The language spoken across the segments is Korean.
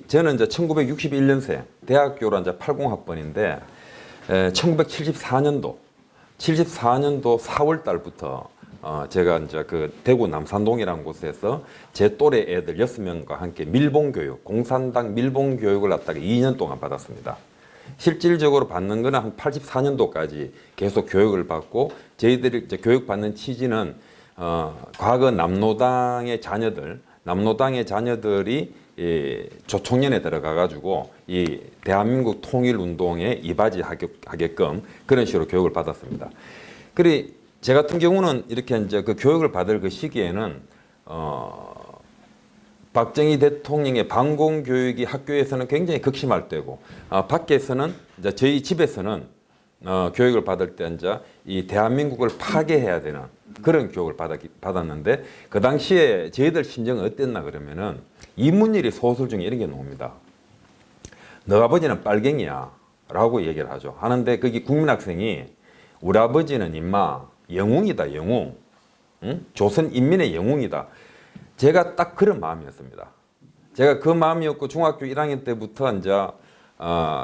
저는 이제 1961년생 대학교로 이제 80학번인데 1974년도 4월 달부터 제가 이제 그 대구 남산동이라는 곳에서 제 또래 애들 6명과 함께 밀봉교육, 공산당 밀봉교육을 갖다가 2년 동안 받았습니다. 실질적으로 받는 거는 한 84년도까지 계속 교육을 받고, 저희들이 이제 교육받는 취지는 과거 남노당의 자녀들이 조총련에 들어가 가지고 이 대한민국 통일운동에 이바지하게끔 그런 식으로 교육을 받았습니다. 그래 제 같은 경우는 이렇게 이제 그 교육을 받을 그 시기에는 박정희 대통령의 반공 교육이 학교에서는 굉장히 극심할 때고, 밖에서는 이제 저희 집에서는 교육을 받을 때 이제 이 대한민국을 파괴해야 되는 그런 교육을 받았는데, 그 당시에 저희들 심정은 어땠나 그러면은 이문열이 소설 중에 이런 게 나옵니다. 너 아버지는 빨갱이야 라고 얘기를 하죠. 하는데 거기 국민학생이 우리 아버지는 임마 영웅이다, 영웅. 응? 조선 인민의 영웅이다. 제가 딱 그런 마음이었습니다. 제가 그 마음이었고, 중학교 1학년 때부터 이제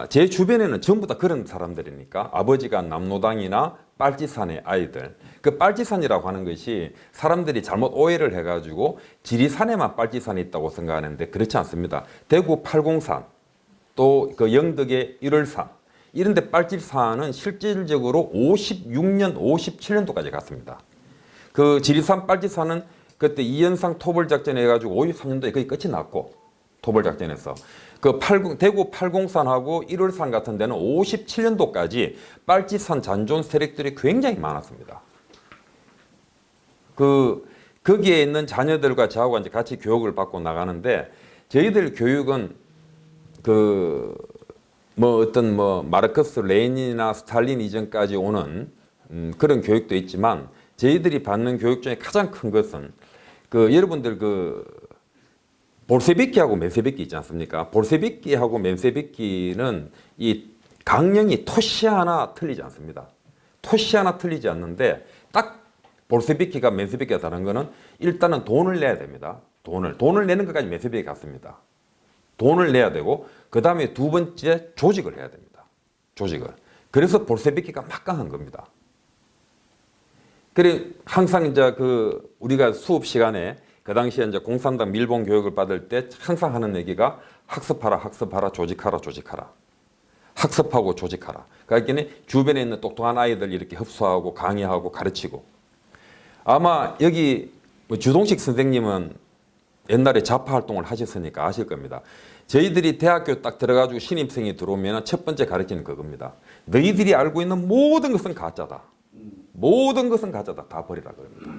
제 주변에는 전부 다 그런 사람들이니까, 아버지가 남노당이나 빨치산의 아이들, 그 빨치산이라고 하는 것이 사람들이 잘못 오해를 해가지고 지리산에만 빨치산이 있다고 생각하는데 그렇지 않습니다. 대구 팔공산, 또 그 영덕의 일월산, 이런데 빨치산은 실질적으로 56년, 57년도까지 갔습니다. 그 지리산 빨치산은 그때 이연상 토벌작전 해가지고 53년도에 거의 끝이 났고, 토벌작전에서 그 대구 팔공산하고 일월산 같은 데는 57년도까지 빨치산 잔존 세력들이 굉장히 많았습니다. 거기에 있는 자녀들과 저하고 이제 같이 교육을 받고 나가는데, 저희들 교육은 어떤 마르크스, 레닌이나 스탈린 이전까지 오는 그런 교육도 있지만, 저희들이 받는 교육 중에 가장 큰 것은 여러분들 볼세비키하고 멘세비키 있지 않습니까? 볼세비키하고 멘세비키는 이 강령이 토시 하나 틀리지 않습니다. 토시 하나 틀리지 않는데, 딱 볼세비키가 멘세비키가 다른 거는 일단은 돈을 내야 됩니다. 돈을 내는 것까지 멘세비키 같습니다. 돈을 내야 되고, 그 다음에 두 번째 조직을 해야 됩니다. 조직을. 그래서 볼세비키가 막강한 겁니다. 그래 항상 이제 우리가 수업 시간에 그 당시에 이제 공산당 밀봉 교육을 받을 때 항상 하는 얘기가 학습하라, 조직하라. 학습하고 조직하라. 그러니까 주변에 있는 똑똑한 아이들 이렇게 흡수하고 강의하고 가르치고. 아마 여기 주동식 선생님은 옛날에 좌파 활동을 하셨으니까 아실 겁니다. 저희들이 대학교 딱 들어가지고 신입생이 들어오면 첫 번째 가르치는 그겁니다. 너희들이 알고 있는 모든 것은 가짜다. 모든 것은 가짜다. 다 버리라 그럽니다.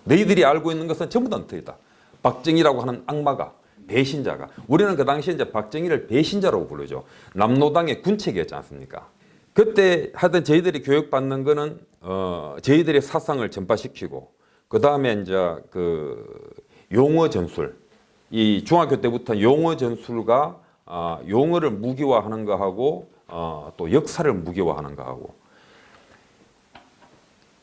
너희들이 알고 있는 것은 전부 다 틀리다. 박정희라고 하는 악마가, 배신자가, 우리는 그 당시에 이제 박정희를 배신자라고 부르죠. 남노당의 군책이었지 않습니까? 그때 하여튼 저희들이 교육받는 거는 저희들의 사상을 전파시키고, 그 다음에 이제 용어 전술, 이 중학교 때부터 용어 전술과 용어를 무기화하는 거하고 또 역사를 무기화하는 거하고.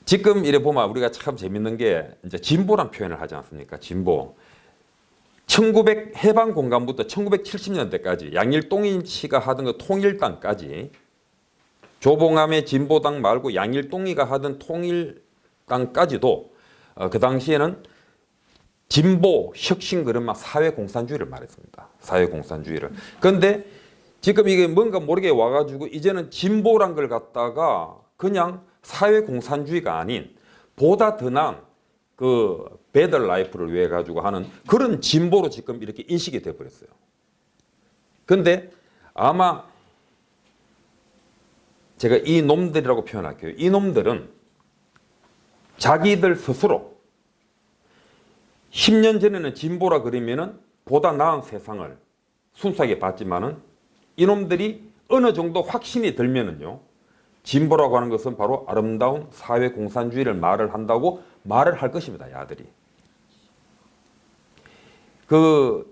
지금 이래 보면 우리가 참 재밌는 게 이제 진보란 표현을 하지 않습니까? 진보. 해방 공간부터 1970년대까지 양일동인 씨가 하던 그 통일당까지, 조봉암의 진보당 말고 양일동이가 하던 통일당까지도 그 당시에는 진보, 혁신, 그런 사회공산주의를 말했습니다. 사회공산주의를. 그런데 지금 이게 뭔가 모르게 와가지고 이제는 진보란 걸 갖다가 그냥 사회공산주의가 아닌 보다 더 나은 better life를 위해 가지고 하는 그런 진보로 지금 이렇게 인식이 되어버렸어요. 그런데 아마 제가 이 놈들이라고 표현할게요. 이 놈들은 자기들 스스로 10년 전에는 진보라 그러면은 보다 나은 세상을 순수하게 봤지만은, 이놈들이 어느 정도 확신이 들면은요, 진보라고 하는 것은 바로 아름다운 사회공산주의를 말을 한다고 말을 할 것입니다. 야들이.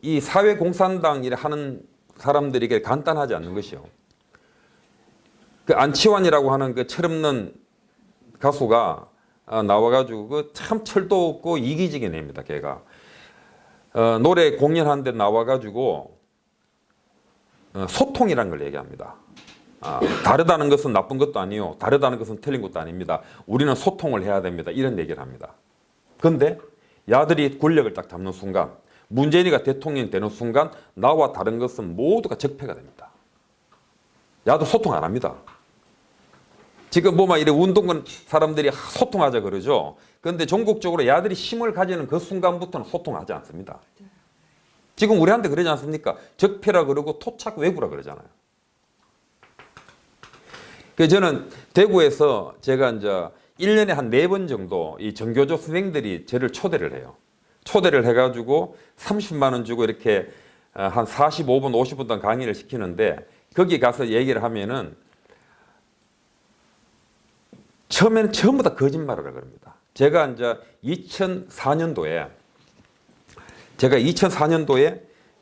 이 사회공산당이라 하는 사람들에게 간단하지 않는 것이요. 안치환이라고 하는 그 철없는 가수가 나와가지고 참 철도 없고 이기적인 애입니다. 걔가 노래 공연하는데 나와가지고 소통이라는 걸 얘기합니다. 다르다는 것은 나쁜 것도 아니요. 다르다는 것은 틀린 것도 아닙니다. 우리는 소통을 해야 됩니다. 이런 얘기를 합니다. 그런데 야들이 권력을 딱 잡는 순간, 문재인이가 대통령이 되는 순간 나와 다른 것은 모두가 적폐가 됩니다. 야도 소통 안 합니다. 지금 뭐 막 이래 운동권 사람들이 소통하자 그러죠. 그런데 전국적으로 야들이 힘을 가지는 그 순간부터는 소통하지 않습니다. 지금 우리한테 그러지 않습니까? 적폐라 그러고 토착 외구라 그러잖아요. 그래서 저는 대구에서 제가 이제 1년에 한 4번 정도 이 전교조 선생들이 저를 초대를 해요. 초대를 해가지고 30만 원 주고 이렇게 한 45분, 50분 동안 강의를 시키는데 거기 가서 얘기를 하면은 처음에는 전부 다 거짓말을 그럽니다. 제가 이제 2004년도에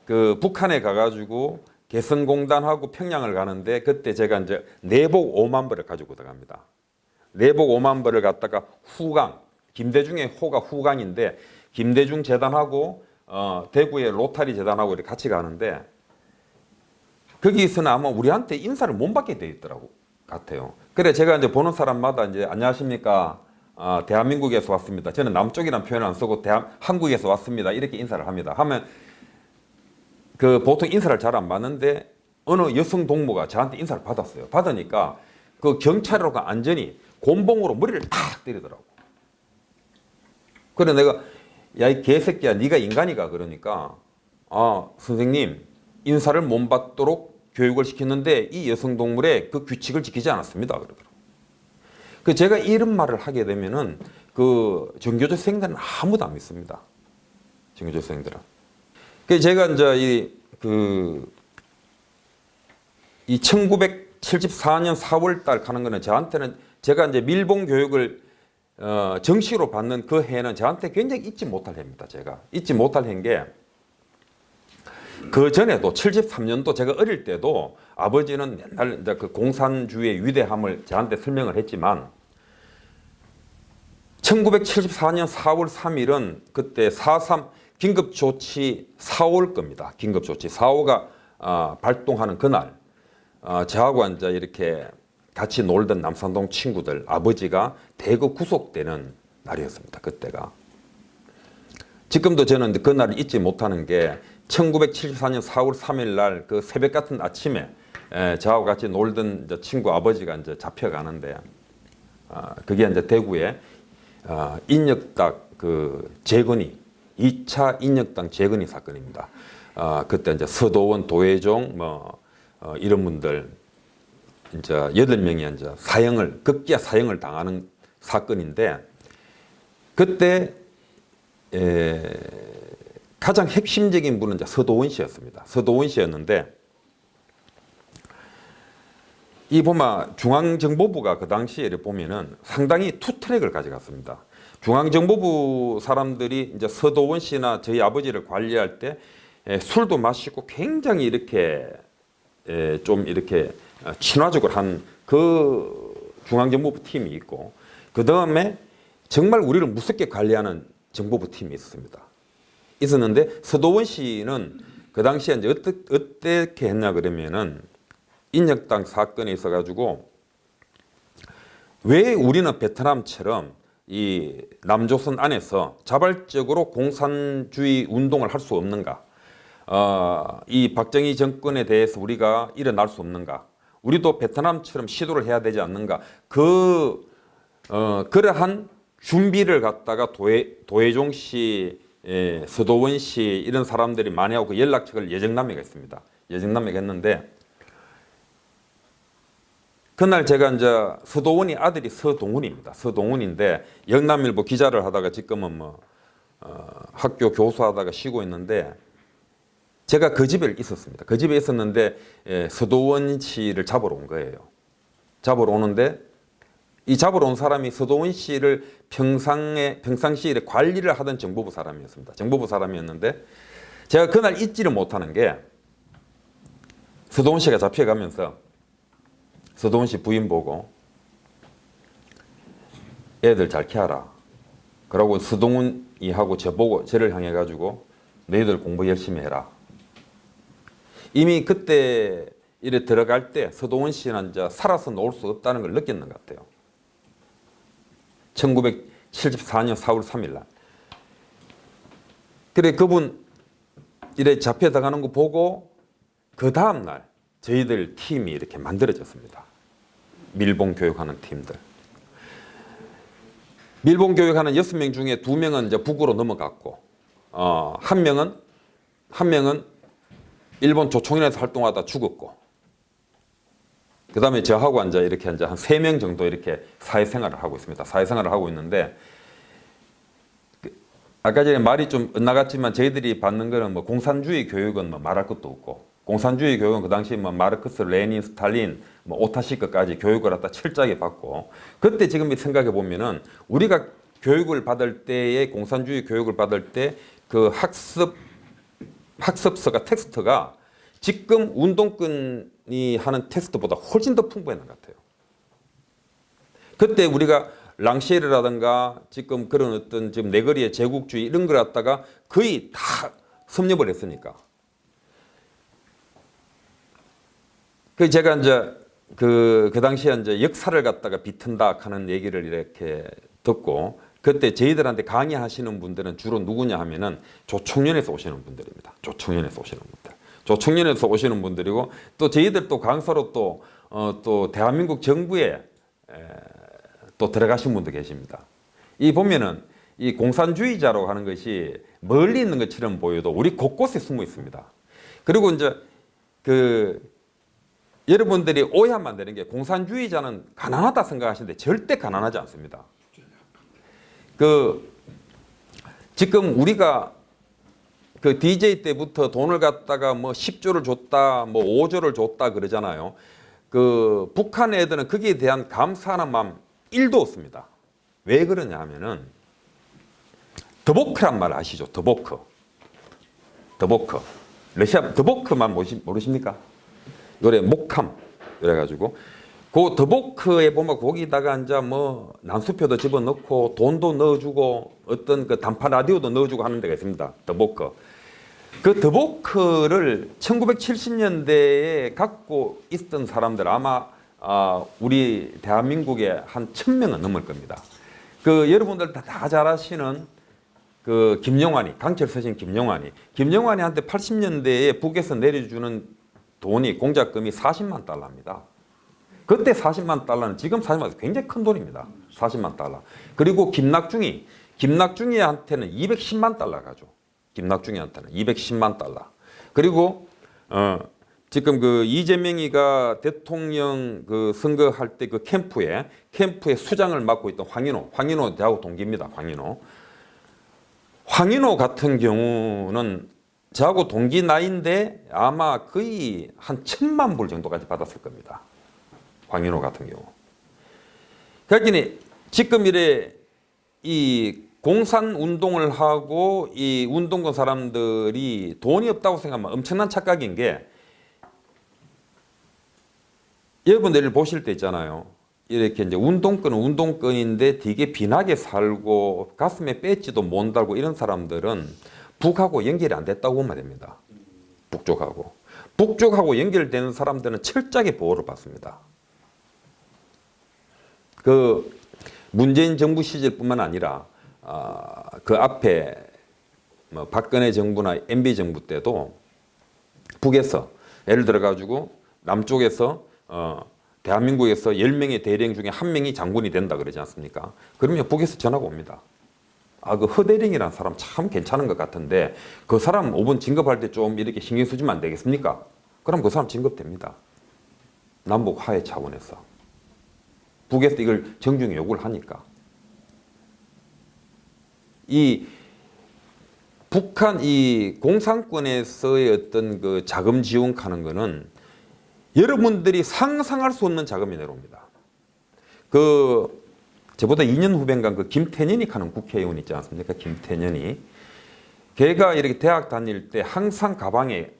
그 북한에 가가지고 개성공단하고 평양을 가는데 그때 제가 이제 내복 5만 벌을 가지고 들어갑니다. 내복 5만 벌을 갖다가 후강, 김대중의 호가 후강인데 김대중 재단하고 대구의 로타리 재단하고 이렇게 같이 가는데 거기서는 아마 우리한테 인사를 못 받게 돼 있더라고 같아요. 그래 제가 이제 보는 사람마다 이제 안녕하십니까, 대한민국에서 왔습니다. 저는 남쪽이라는 표현을 안 쓰고 한국에서 왔습니다. 이렇게 인사를 합니다. 하면 그 보통 인사를 잘 안 받는데 어느 여성 동무가 저한테 인사를 받았어요. 받으니까 그 경찰로가 안전히 곤봉으로 머리를 탁 때리더라고. 그래 내가 야 이 개새끼야 네가 인간이가 그러니까 선생님 인사를 못 받도록 교육을 시켰는데 이 여성 동물의 그 규칙을 지키지 않았습니다 그러더라고. 그 제가 이런 말을 하게 되면은 그 전교조 생들은 아무도 안 믿습니다. 전교조 생들은. 그 제가 이제 이 1974년 4월 달 가는 거는 저한테는 제가 이제 밀봉 교육을 정식으로 받는 그 해는 저한테 굉장히 잊지 못할 해입니다. 제가 잊지 못할 해인 게 그 전에도 73년도 제가 어릴 때도 아버지는 맨날 이제 그 공산주의의 위대함을 저한테 설명을 했지만 1974년 4월 3일은 그때 4.3 긴급조치 4.5일 겁니다. 긴급조치 4.5가 발동하는 그날 저하고 이제 이렇게 같이 놀던 남산동 친구들 아버지가 대거 구속되는 날이었습니다. 그때가. 지금도 저는 그날을 잊지 못하는 게 1974년 4월 3일 날 그 새벽 같은 아침에 저하고 같이 놀던 이제 친구 아버지가 이제 잡혀가는데 그게 이제 대구에 인혁당 그 재건이 2차 인혁당 재건이 사건입니다. 그때 이제 서도원, 도혜종 이런 분들 이제 8명이 이제 급기야 사형을 당하는 사건인데 그때 가장 핵심적인 분은 이제 서도원 씨였습니다. 서도원 씨였는데 이 보면 중앙정보부가 그 당시에 보면은 상당히 투트랙을 가져갔습니다. 중앙정보부 사람들이 이제 서도원 씨나 저희 아버지를 관리할 때 술도 마시고 굉장히 이렇게 좀 이렇게 친화적으로 한 그 중앙정보부 팀이 있고 그 다음에 정말 우리를 무섭게 관리하는 정보부 팀이 있었는데 서도원 씨는 그 당시에 이제 어떻게 했냐 그러면은 인혁당 사건이 있어가지고 왜 우리는 베트남처럼 이 남조선 안에서 자발적으로 공산주의 운동을 할 수 없는가? 이 박정희 정권에 대해서 우리가 일어날 수 없는가? 우리도 베트남처럼 시도를 해야 되지 않는가? 그러한 준비를 갖다가 도혜종 씨, 서도원 씨 이런 사람들이 많이 하고 그 연락처를 예정남매가 있습니다. 예정남매가 했는데 그날 제가 이제 서도원이 아들이 서동훈입니다. 서동훈인데 영남일보 기자를 하다가 지금은 학교 교수하다가 쉬고 있는데 제가 그 집에 있었습니다. 그 집에 있었는데 서도원 씨를 잡으러 온 거예요. 잡으러 오는데 이 잡으러 온 사람이 서도원 씨를 평상시에 관리를 하던 정보부 사람이었습니다. 정보부 사람이었는데 제가 그날 잊지를 못하는 게 서도원 씨가 잡혀가면서 서도원 씨 부인 보고 애들 잘 키워라. 그러고 서동훈이 하고 저보고 저를 향해 가지고 너희들 공부 열심히 해라. 이미 그때 이래 들어갈 때 서동원 씨는 이제 살아서 놓을 수 없다는 걸 느꼈는 것 같아요. 1974년 4월 3일 날. 그래 그분 이래 잡혀들어가는 거 보고 그 다음 날 저희들 팀이 이렇게 만들어졌습니다. 밀봉 교육하는 팀들. 밀봉 교육하는 6명 중에 2명은 이제 북으로 넘어갔고, 한 명은 일본 조총련에서 활동하다 죽었고, 그 다음에 저하고 한 3명 정도 이렇게 사회생활을 하고 있습니다. 사회생활을 하고 있는데, 아까 전에 말이 좀 엇나갔지만 저희들이 받는 거는 뭐 공산주의 교육은 뭐 말할 것도 없고, 공산주의 교육은 그 당시 뭐 마르크스, 레닌, 스탈린, 뭐 오타시크까지 교육을 갖다 철저하게 받고, 그때 지금 생각해 보면은 우리가 교육을 받을 때의 공산주의 교육을 받을 때 그 학습서가 텍스트가 지금 운동권이 하는 텍스트보다 훨씬 더 풍부했는 것 같아요. 그때 우리가 랑시에르라든가 지금 그런 어떤 지금 네거리의 제국주의 이런 걸 갖다가 거의 다 섭렵을 했으니까. 그 제가 이제 그 당시에 이제 역사를 갖다가 비튼다 하는 얘기를 이렇게 듣고, 그때 저희들한테 강의하시는 분들은 주로 누구냐 하면은 조총련에서 오시는 분들입니다. 조총련에서 오시는 분들. 조총련에서 오시는 분들이고, 또 저희들 강사로 또 대한민국 정부에 또 들어가신 분도 계십니다. 이 보면은 이 공산주의자로 하는 것이 멀리 있는 것처럼 보여도 우리 곳곳에 숨어 있습니다. 그리고 이제 여러분들이 오해하면 안 되는 게, 공산주의자는 가난하다 생각하시는데 절대 가난하지 않습니다. 지금 우리가 DJ 때부터 돈을 갖다가 뭐 10조를 줬다, 뭐 5조를 줬다 그러잖아요. 북한 애들은 거기에 대한 감사하는 마음 1도 없습니다. 왜 그러냐 하면은, 더보크란 말 아시죠? 더보크. 러시아 더보크만 모르십니까? 요래 목함. 그래가지고, 그 더보크에 보면 거기다가 이제 뭐 난수표도 집어넣고 돈도 넣어주고 어떤 그 단파 라디오도 넣어주고 하는 데가 있습니다. 더보크. 그 더보크를 1970년대에 갖고 있던 사람들 아마 우리 대한민국에 한 1000명은 넘을 겁니다. 여러분들 다 잘 아시는 김영환이, 강철 서신 김영환이한테 80년대에 북에서 내려주는 돈이, 공작금이 40만 달러입니다. 그때 40만 달러는 지금 40만 달러 굉장히 큰 돈입니다. 40만 달러. 그리고 김낙중이한테는 210만 달러 가죠. 김낙중이한테는 210만 달러. 그리고 지금 이재명이가 대통령 선거할 때 캠프에 수장을 맡고 있던 황인호 대하고 동기입니다. 황인호 같은 경우는 저하고 동기 나이인데 아마 거의 한 1000만 불 정도까지 받았을 겁니다. 황인호 같은 경우. 그러니까 지금 이 공산 운동을 하고 이 운동권 사람들이 돈이 없다고 생각하면 엄청난 착각인 게, 여러분들 보실 때 있잖아요. 이렇게 이제 운동권은 운동권인데 되게 빈하게 살고 가슴에 배지도 못 달고 이런 사람들은 북하고 연결이 안 됐다고 보면 됩니다. 북쪽하고 연결되는 사람들은 철저하게 보호를 받습니다. 문재인 정부 시절뿐만 아니라 그 앞에 뭐 박근혜 정부나 MB 정부 때도 북에서 예를 들어 가지고 남쪽에서 대한민국에서 10명의 대령 중에 1명이 장군이 된다 그러지 않습니까? 그러면 북에서 전화가 옵니다. 그 허대령이라는 사람 참 괜찮은 것 같은데 그 사람 5번 진급할 때 좀 이렇게 신경 쓰시면 안 되겠습니까? 그럼 그 사람 진급됩니다. 남북 화해 차원에서. 북에서 이걸 정중히 요구를 하니까. 이 북한 이 공산권에서의 어떤 그 자금 지원하는 거는 여러분들이 상상할 수 없는 자금이 내려옵니다. 저보다 2년 후배인가 김태년이 하는 국회의원 있지 않습니까? 김태년이. 걔가 이렇게 대학 다닐 때 항상 가방을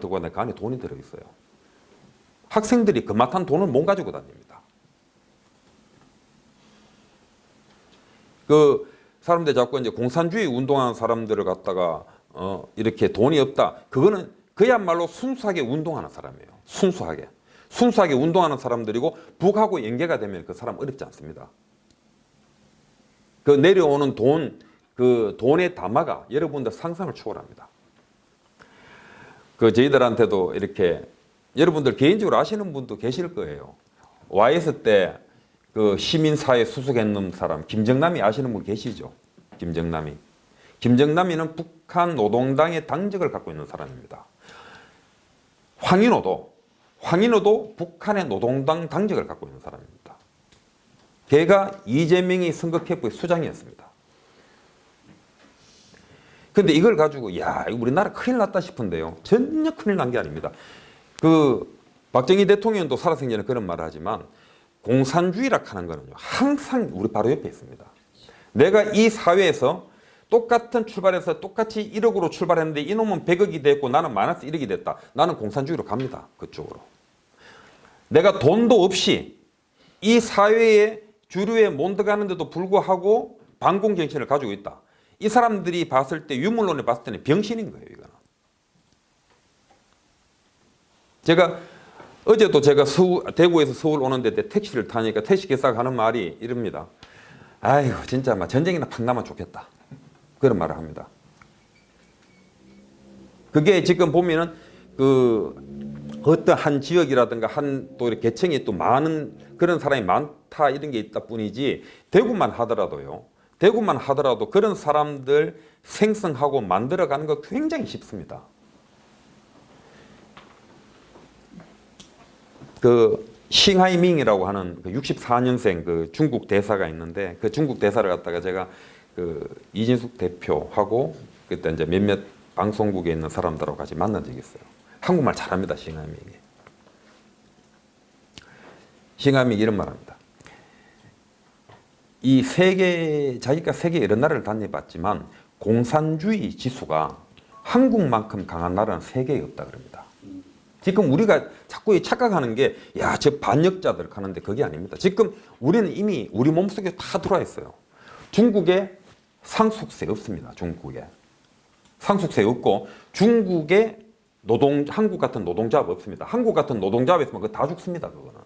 들고 다니까 그 안에 돈이 들어있어요. 학생들이 그만한 돈을 못 가지고 다닙니다. 사람들 자꾸 이제 공산주의 운동하는 사람들을 갖다가 이렇게 돈이 없다. 그거는 그야말로 순수하게 운동하는 사람이에요. 순수하게 운동하는 사람들이고 북하고 연계가 되면 그 사람 어렵지 않습니다. 그 내려오는 그 돈의 담화가 여러분들 상상을 초월합니다. 그 저희들한테도 이렇게 여러분들 개인적으로 아시는 분도 계실 거예요. YS 때 그 시민사회 수석했는 사람 김정남이 아시는 분 계시죠? 김정남이는 북한 노동당의 당적을 갖고 있는 사람입니다. 황인호도 북한의 노동당 당적을 갖고 있는 사람입니다. 걔가 이재명이 선거캠프의 수장이었습니다. 근데 이걸 가지고 야, 우리나라 큰일 났다 싶은데요. 전혀 큰일 난 게 아닙니다. 그 박정희 대통령도 살아생전에 그런 말을 하지만 공산주의라 하는 거는요. 항상 우리 바로 옆에 있습니다. 내가 이 사회에서 똑같은 출발해서 똑같이 1억으로 출발했는데 이놈은 100억이 됐고 나는 마이너스 1억이 됐다. 나는 공산주의로 갑니다. 그쪽으로. 내가 돈도 없이 이 사회의 주류에 못 들어가는데도 불구하고 반공정신을 가지고 있다. 이 사람들이 봤을 때 유물론에 봤을 때는 병신인 거예요. 이거는. 어제도 제가 대구에서 서울 오는데 택시를 타니까 택시 기사가 하는 말이 이럽니다. 아이고 진짜 막 전쟁이나 팍 나면 좋겠다. 그런 말을 합니다. 그게 지금 보면은 그 어떤 한 지역이라든가 또 이렇게 계층이 또 많은 그런 사람이 많다 이런 게 있다 뿐이지 대구만 하더라도 그런 사람들 생성하고 만들어가는 거 굉장히 쉽습니다. 그 싱하이밍이라고 하는 그 64년생 그 중국 대사가 있는데 그 중국 대사를 갖다가 제가 그 이진숙 대표하고 그때 이제 몇몇 방송국에 있는 사람들하고 같이 만난 적이 있어요. 한국말 잘합니다. 싱하이밍이 이런 말합니다. 자기가 세계 여러 나라를 다녀봤지만 공산주의 지수가 한국만큼 강한 나라는 세계에 없다 그럽니다. 지금 우리가 자꾸 착각하는 게 야, 저 반역자들 하는데 그게 아닙니다. 지금 우리는 이미 우리 몸속에 다 들어와 있어요. 중국에 상속세 없습니다. 상속세 없고 중국에 한국 같은 노동자업 없습니다. 한국 같은 노동자업 있으면 그거 다 죽습니다. 그거는.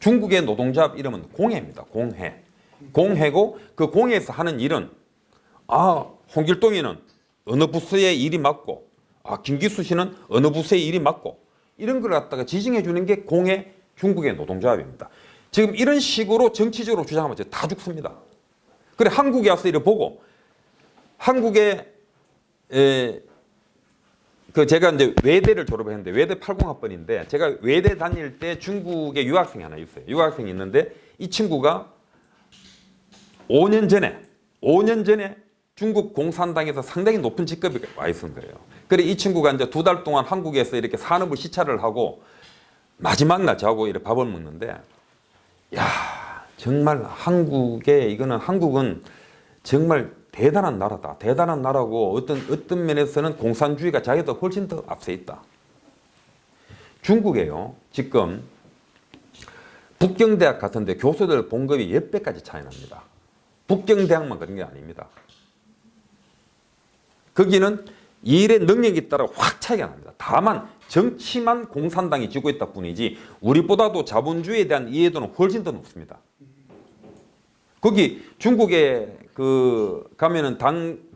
중국의 노동자업 이름은 공해입니다. 공해고 그 공해에서 하는 일은 홍길동이는 어느 부서의 일이 맞고 김기수 씨는 어느 부서의 일이 맞고 이런 걸 갖다가 지정해 주는 게 공해 중국의 노동자업입니다. 지금 이런 식으로 정치적으로 주장하면 다 죽습니다. 그래 한국에 와서 이를 보고 한국에 제가 이제 외대를 졸업했는데 외대 80학번인데 제가 외대 다닐 때 중국에 유학생이 하나 있어요. 유학생이 있는데 이 친구가 5년 전에 중국 공산당에서 상당히 높은 직급에 와 있은 거예요. 그래 이 친구가 이제 2달 동안 한국에서 이렇게 산업을 시찰을 하고 마지막 날 저하고 이렇게 밥을 먹는데 야 정말 한국은 정말 대단한 나라다. 대단한 나라고 어떤 면에서는 공산주의가 자기도 훨씬 더 앞서 있다. 중국에요. 지금 북경대학 같은데 교수들 봉급이 10배까지 차이 납니다. 북경대학만 그런 게 아닙니다. 거기는 일의 능력에 따라 확 차이가 납니다. 다만 정치만 공산당이 쥐고 있다 뿐이지 우리보다도 자본주의에 대한 이해도는 훨씬 더 높습니다. 거기 중국에 가면은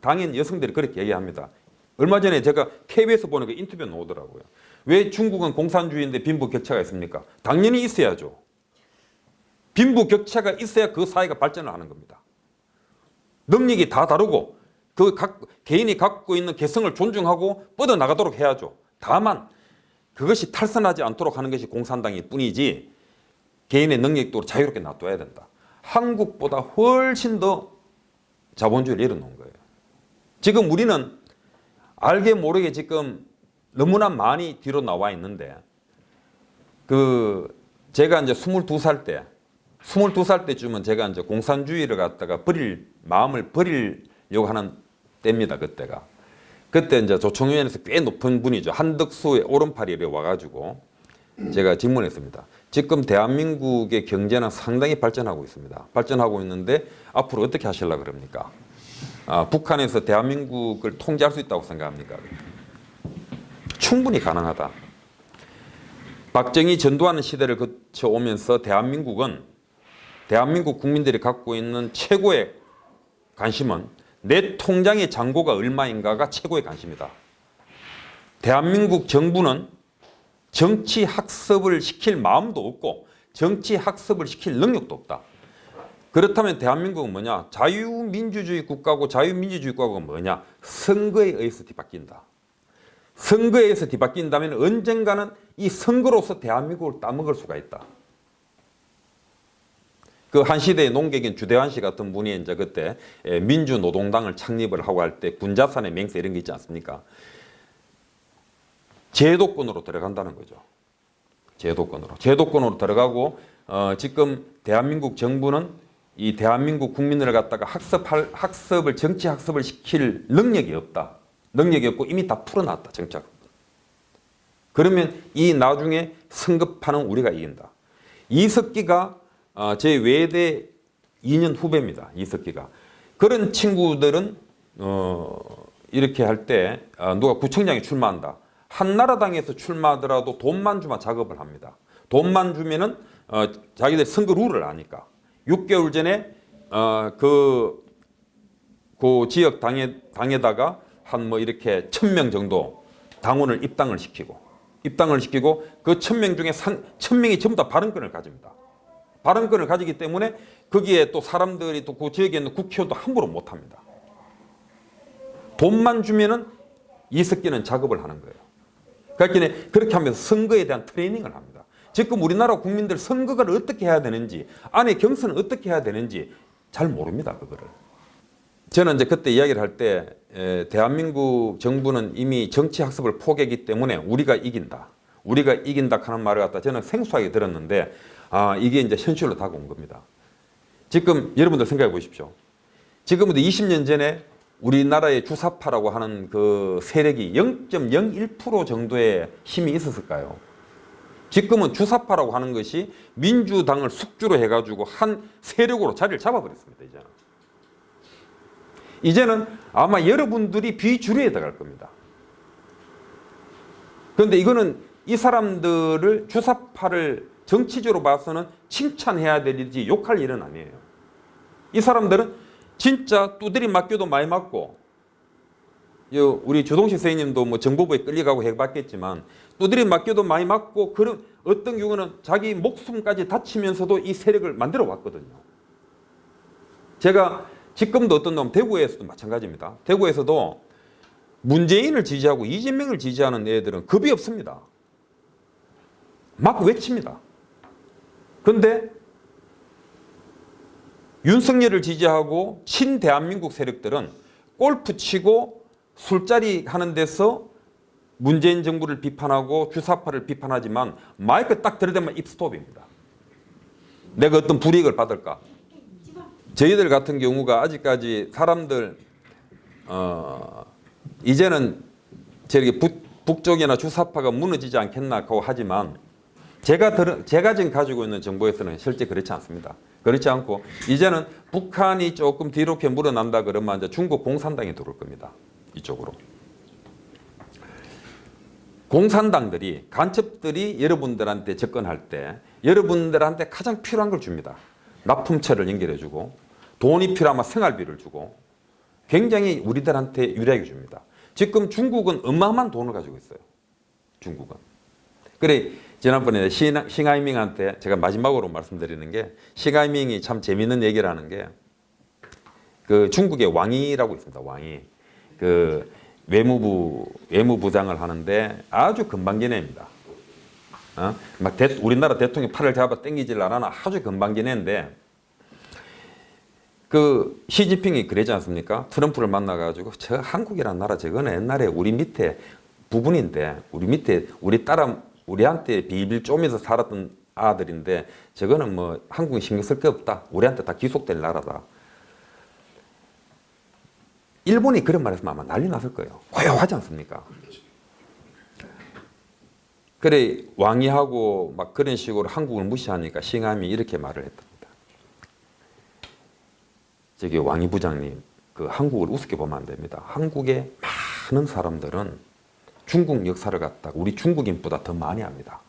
당인 여성들이 그렇게 얘기합니다. 얼마 전에 제가 KBS 보니까 인터뷰 나오더라고요. 왜 중국은 공산주의인데 빈부격차가 있습니까? 당연히 있어야죠. 빈부격차가 있어야 그 사회가 발전을 하는 겁니다. 능력이 다 다르고 개인이 갖고 있는 개성을 존중하고 뻗어나가도록 해야죠. 다만 그것이 탈선하지 않도록 하는 것이 공산당일 뿐이지 개인의 능력도 자유롭게 놔둬야 된다. 한국보다 훨씬 더 자본주의를 열어놓은 거예요. 지금 우리는 알게 모르게 지금 너무나 많이 뒤로 나와 있는데 제가 이제 22살 때쯤은 제가 이제 공산주의를 갖다가 마음을 버리려고 하는 때입니다. 그때 이제 조총련에서 꽤 높은 분이죠. 한덕수의 오른팔이 와가지고 제가 질문했습니다. 지금 대한민국의 경제는 상당히 발전하고 있습니다. 발전하고 있는데 앞으로 어떻게 하시려고 그럽니까? 북한에서 대한민국을 통제할 수 있다고 생각합니까? 충분히 가능하다. 박정희 전두환 시대를 거쳐오면서 대한민국 국민들이 갖고 있는 최고의 관심은 내 통장의 잔고가 얼마인가가 최고의 관심이다. 대한민국 정부는 정치 학습을 시킬 마음도 없고 정치 학습을 시킬 능력도 없다. 그렇다면 대한민국은 뭐냐? 자유민주주의 국가고 자유민주주의 국가가 뭐냐? 선거에 의해서 뒤바뀐다. 선거에 의해서 뒤바뀐다면 언젠가는 이 선거로서 대한민국을 따먹을 수가 있다. 그 한 시대의 농객인 주대환 씨 같은 분이 이제 그때 민주노동당을 창립을 하고 할 때 군자산의 맹세 이런 게 있지 않습니까? 제도권으로 들어간다는 거죠. 제도권으로 들어가고 지금 대한민국 정부는 이 대한민국 국민을 갖다가 학습을 정치 학습을 시킬 능력이 없다. 능력이 없고 이미 다 풀어놨다. 정착. 그러면 이 나중에 선거판은 우리가 이긴다. 이석기가 제 외대 2년 후배입니다. 이석기가. 그런 친구들은 이렇게 할 때 누가 구청장에 출마한다. 한나라당에서 출마하더라도 돈만 주면 작업을 합니다. 돈만 주면은 자기들 선거 룰을 아니까 6개월 전에 그 지역 당에다가 한 뭐 이렇게 1000명 정도 당원을 입당을 시키고 그 1000명 중에 1000명이 전부 다 발언권을 가집니다. 발언권을 가지기 때문에 거기에 또 사람들이 또 그 지역에 있는 국회의원도 함부로 못 합니다. 돈만 주면은 이석기는 작업을 하는 거예요. 그러니까 그렇게 하면서 선거에 대한 트레이닝을 합니다. 지금 우리나라 국민들 선거를 어떻게 해야 되는지, 안에 경선을 어떻게 해야 되는지 잘 모릅니다. 그거를. 저는 이제 그때 이야기를 할 때 대한민국 정부는 이미 정치 학습을 포기했기 때문에 우리가 이긴다 하는 말을 갖다 저는 생소하게 들었는데 이게 이제 현실로 다가온 겁니다. 지금 여러분들 생각해 보십시오. 지금부터 20년 전에 우리나라의 주사파라고 하는 그 세력이 0.01% 정도의 힘이 있었을까요? 지금은 주사파라고 하는 것이 민주당을 숙주로 해가지고 한 세력으로 자리를 잡아버렸습니다. 이제는 아마 여러분들이 비주류에 들어갈 겁니다. 그런데 이거는 이 사람들을 주사파를 정치적으로 봐서는 칭찬해야 될 일이지 욕할 일은 아니에요. 이 사람들은 진짜 두드리 맞겨도 많이 맞고 우리 주동식 선생님도 뭐 정보부에 끌려가고 해봤겠지만 두드리 맞겨도 많이 맞고 그런 어떤 경우는 자기 목숨까지 다치면서도 이 세력을 만들어 왔거든요. 제가 지금도 어떤 놈 대구에서도 마찬가지입니다. 대구에서도 문재인을 지지하고 이재명을 지지하는 애들은 겁이 없습니다. 막 외칩니다. 그런데 윤석열을 지지하고 친대한민국 세력들은 골프 치고 술자리 하는 데서 문재인 정부를 비판하고 주사파를 비판하지만 마이크 딱 들이대면 입스톱입니다. 내가 어떤 불이익을 받을까? 저희들 같은 경우가 아직까지 사람들 이제는 저기 북쪽이나 주사파가 무너지지 않겠나 하고 하지만 제가 지금 가지고 있는 정보에서는 실제 그렇지 않습니다. 그렇지 않고 이제는 북한이 조금 뒤로 이렇게 물어난다 그러면 이제 중국 공산당이 들어올 겁니다. 이쪽으로. 공산당들이 간첩들이 여러분들한테 접근할 때 여러분들한테 가장 필요한 걸 줍니다. 납품처를 연결해주고 돈이 필요하면 생활비를 주고 굉장히 우리들한테 유리하게 줍니다. 지금 중국은 어마어마한 돈을 가지고 있어요. 중국은. 그래 지난번에 싱하이밍한테 제가 마지막으로 말씀드리는 게 싱하이밍이 참 재밌는 얘기를 하는 게 그 중국의 왕이라고 있습니다. 왕이 그 외무부장을 하는데 아주 금방지네입니다. 막 우리나라 대통령 팔을 잡아 당기질 않아 아주 금방지네인데 그 시진핑이 그러지 않습니까? 트럼프를 만나가지고 저 한국이라는 나라 저거는 옛날에 우리 밑에 부분인데 우리한테 비빌 쪼면서 살았던 아들인데 저거는 뭐 한국이 신경 쓸 게 없다. 우리한테 다 귀속될 나라다. 일본이 그런 말 했으면 아마 난리 났을 거예요. 고요하지 않습니까? 그래 왕이하고 막 그런 식으로 한국을 무시하니까 싱하임이 이렇게 말을 했답니다. 저기 왕이 부장님 그 한국을 우습게 보면 안 됩니다. 한국의 많은 사람들은 중국 역사를 갖다가 우리 중국인보다 더 많이 합니다.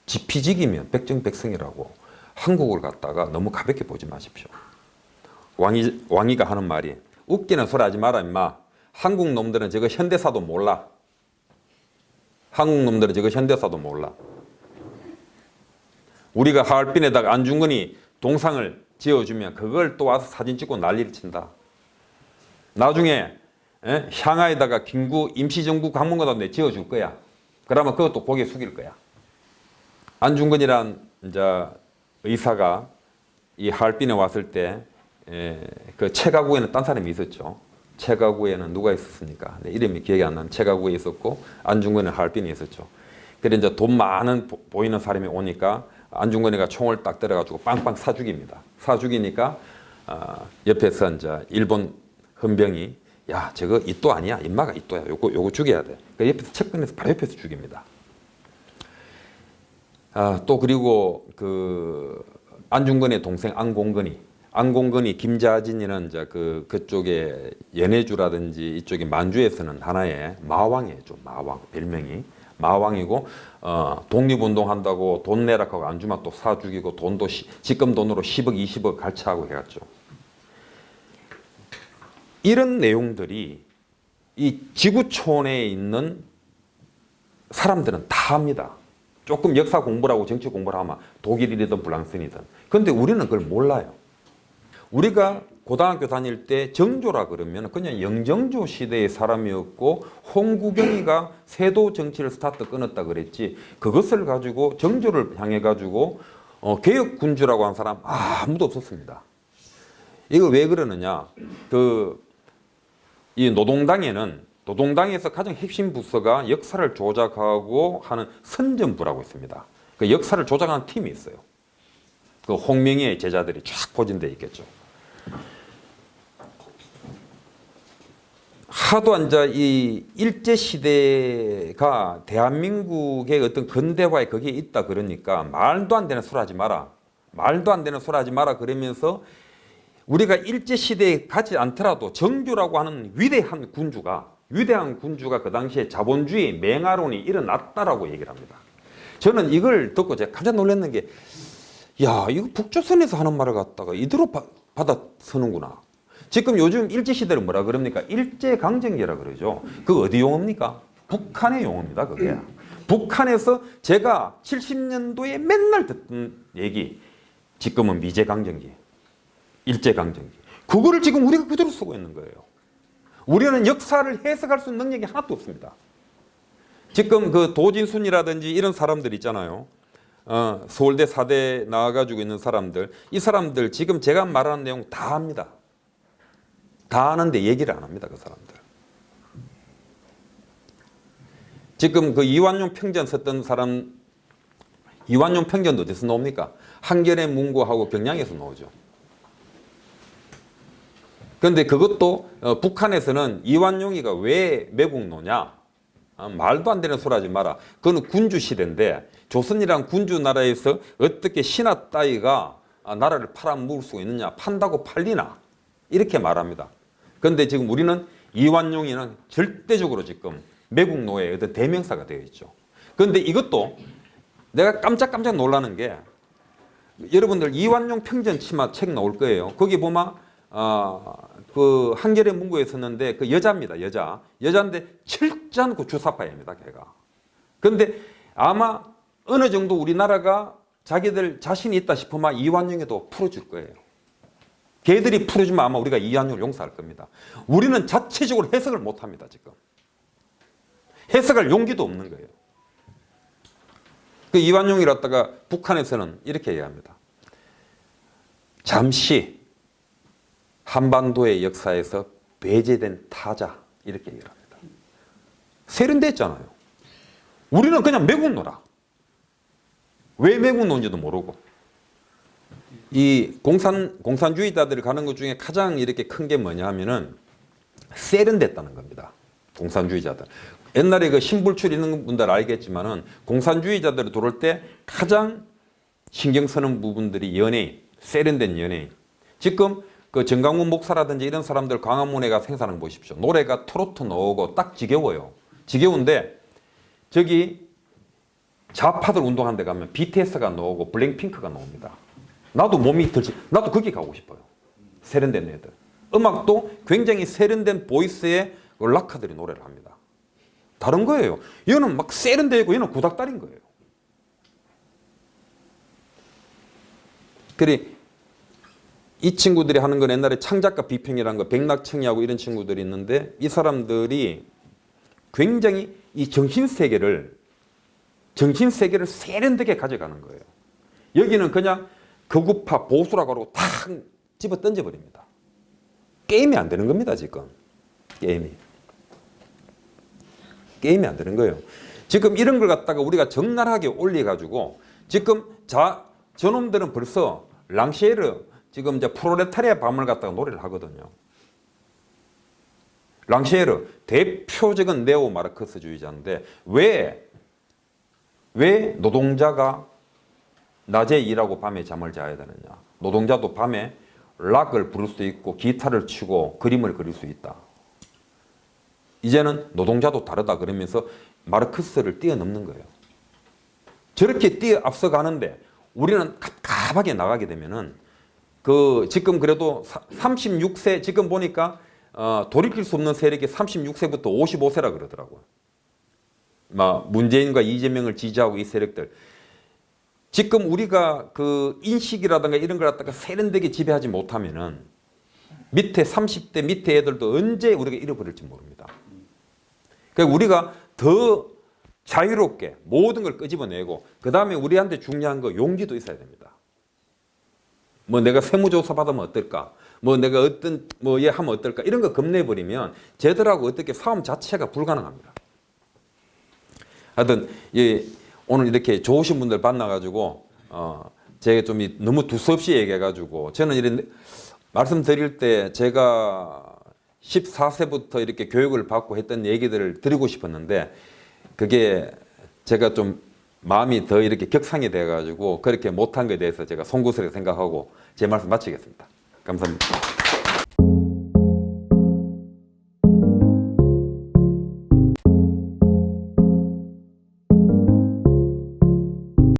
지피지기면 백정백승이라고 한국을 갖다가 너무 가볍게 보지 마십시오. 왕이가 하는 말이 웃기는 소리 하지 마라 임마. 한국 놈들은 저거 현대사도 몰라. 한국 놈들은 저거 현대사도 몰라. 우리가 하얼빈에다가 안중근이 동상을 지어주면 그걸 또 와서 사진 찍고 난리를 친다. 나중에 상하이에다가 김구 임시정부 강문고도 지어줄 거야. 그러면 그것도 고개 숙일 거야. 안중근이란 이제 의사가 이 하얼빈에 왔을 때 그 최가구에는 딴 사람이 있었죠. 최가구에는 누가 있었습니까? 이름이 기억이 안 나는 최가구에 있었고 안중근은 하얼빈에 있었죠. 그래 이제 돈 많은 보이는 사람이 오니까 안중근이가 총을 딱 들어가지고 빵빵 사 죽입니다. 사 죽이니까 옆에서 이제 일본 헌병이 야 저거 이또 아니야 임마가 이또야 요거 죽여야 돼. 그러니까 옆에서 측근에서 바로 옆에서 죽입니다. 또 그리고 그 안중근의 동생 안공근이 김자진이는 이제 그쪽에 연해주라든지 이쪽에 만주에서는 하나의 마왕이죠. 마왕 별명이 마왕이고 독립운동 한다고 돈 내라고 안 주면 또 사 죽이고 돈도 지금 돈으로 10억 20억 갈취하고 해갔죠. 이런 내용들이 이 지구촌에 있는 사람들은 다 합니다. 조금 역사 공부를 하고 정치 공부를 하면 독일이든 프랑스이든. 그런데 우리는 그걸 몰라요. 우리가 고등학교 다닐 때 정조라 그러면 그냥 영정조 시대의 사람이었고 홍구경이가 세도 정치를 스타트 끊었다 그랬지 그것을 가지고 정조를 향해 가지고 개혁군주라고 한 사람 아무도 없었습니다. 이거 왜 그러느냐? 이 노동당에서 가장 핵심 부서가 역사를 조작하고 하는 선전부라고 있습니다. 그 역사를 조작하는 팀이 있어요. 그 홍명희의 제자들이 쫙 포진되어 있겠죠. 하도 이제 이 일제시대가 대한민국의 어떤 근대화에 거기에 있다 그러니까 말도 안 되는 소리 하지 마라. 말도 안 되는 소리 하지 마라 그러면서 우리가 일제시대에 가지 않더라도 정조라고 하는 위대한 군주가 그 당시에 자본주의 맹아론이 일어났다라고 얘기를 합니다. 저는 이걸 듣고 제가 가장 놀랐는 게 야, 이거 북조선에서 하는 말을 갖다가 이대로 받아서는구나. 지금 요즘 일제시대를 뭐라 그럽니까? 일제강점기라 그러죠. 그 어디 용어입니까? 북한의 용어입니다, 그게. 북한에서 제가 70년도에 맨날 듣던 얘기, 지금은 미제강점기, 일제강점기. 그거를 지금 우리가 그대로 쓰고 있는 거예요. 우리는 역사를 해석할 수 있는 능력이 하나도 없습니다. 지금 그 도진순이라든지 이런 사람들 있잖아요. 서울대 사대 나와가지고 있는 사람들, 이 사람들 지금 제가 말하는 내용 다 합니다. 다 아는데 얘기를 안 합니다, 그 사람들. 지금 그 이완용 평전 썼던 사람, 이완용 평전도 어디서 나옵니까? 한겨레 문고하고 경향에서 나오죠. 그런데 그것도 북한에서는 이완용이가 왜 매국노냐? 말도 안 되는 소리 하지 마라. 그거는 군주 시대인데 조선이란 군주 나라에서 어떻게 신하 따위가 나라를 팔아먹을 수 있느냐? 판다고 팔리나? 이렇게 말합니다. 그런데 지금 우리는 이완용이는 절대적으로 지금 매국노의 어떤 대명사가 되어 있죠. 그런데 이것도 내가 깜짝깜짝 놀라는 게 여러분들 이완용 평전 치마 책 나올 거예요. 거기 보면 그 한겨레 문고에 썼는데 그 여자입니다. 여자인데 철저않고 주사파입니다. 걔가. 그런데 아마 어느 정도 우리나라가 자기들 자신이 있다 싶으면 이완용에도 풀어줄 거예요. 걔들이 풀어주면 아마 우리가 이완용을 용서할 겁니다. 우리는 자체적으로 해석을 못합니다. 지금. 해석할 용기도 없는 거예요. 그 이완용이라다가 북한에서는 이렇게 얘기합니다. 잠시 한반도의 역사에서 배제된 타자 이렇게 얘기를 합니다. 세련됐잖아요. 우리는 그냥 매국노라. 왜 매국노인지도 모르고. 이 공산주의자들이 가는 것 중에 가장 이렇게 큰 게 뭐냐 하면은 세련됐다는 겁니다. 공산주의자들. 옛날에 그 신불출 있는 분들 알겠지만은 공산주의자들이 들어올 때 가장 신경 쓰는 부분들이 연예인, 세련된 연예인. 지금 그 정강훈 목사라든지 이런 사람들 광화문에 가 생산을 보십시오. 노래가 트로트 나오고 딱 지겨워요. 지겨운데 저기 좌파들 운동하는 데 가면 BTS가 나오고 블랙핑크가 나옵니다. 나도 몸이 들지, 나도 거기 가고 싶어요. 세련된 애들. 음악도 굉장히 세련된 보이스의 락커들이 노래를 합니다. 다른 거예요. 얘는 막 세련되고 얘는 구닥다리인 거예요. 그래 이 친구들이 하는 건 옛날에 창작가 비평이라는 거 백낙청이하고 이런 친구들이 있는데 이 사람들이 굉장히 이 정신세계를 세련되게 가져가는 거예요. 여기는 그냥 극우파 보수라고 하고 탁 집어 던져버립니다. 게임이 안 되는 겁니다. 지금 게임이 안 되는 거예요. 지금 이런 걸 갖다가 우리가 적나라하게 올려가지고 지금 저놈들은 벌써 랑셰르 지금 이제 프로레타리아 밤을 갖다가 노래를 하거든요. 랑셰르 대표적인 네오 마르크스주의자인데 왜 노동자가 낮에 일하고 밤에 잠을 자야 되느냐. 노동자도 밤에 락을 부를 수 있고 기타를 치고 그림을 그릴 수 있다. 이제는 노동자도 다르다 그러면서 마르크스를 뛰어넘는 거예요. 저렇게 앞서 가는데 우리는 갑갑하게 나가게 되면은 지금 그래도 36세 지금 보니까 돌이킬 수 없는 세력이 36세부터 55세라 그러더라고요. 문재인과 이재명을 지지하고 이 세력들. 지금 우리가 그 인식이라든가 이런 걸 갖다가 세련되게 지배하지 못하면은 밑에 30대 밑에 애들도 언제 우리가 잃어버릴지 모릅니다. 그러니까 우리가 더 자유롭게 모든 걸 끄집어내고 그 다음에 우리한테 중요한 거 용기도 있어야 됩니다. 내가 세무조사 받으면 어떨까? 내가 얘 하면 어떨까? 이런 거 겁내버리면 쟤들하고 어떻게 싸움 자체가 불가능합니다. 하여튼 오늘 이렇게 좋으신 분들 만나가지고 제가 좀 너무 두서없이 얘기해가지고 저는 이런 말씀드릴 때 제가 14세부터 이렇게 교육을 받고 했던 얘기들을 드리고 싶었는데 그게 제가 좀 마음이 더 이렇게 격상이 돼가지고 그렇게 못한 것에 대해서 제가 송구스럽게 생각하고 제 말씀 마치겠습니다. 감사합니다.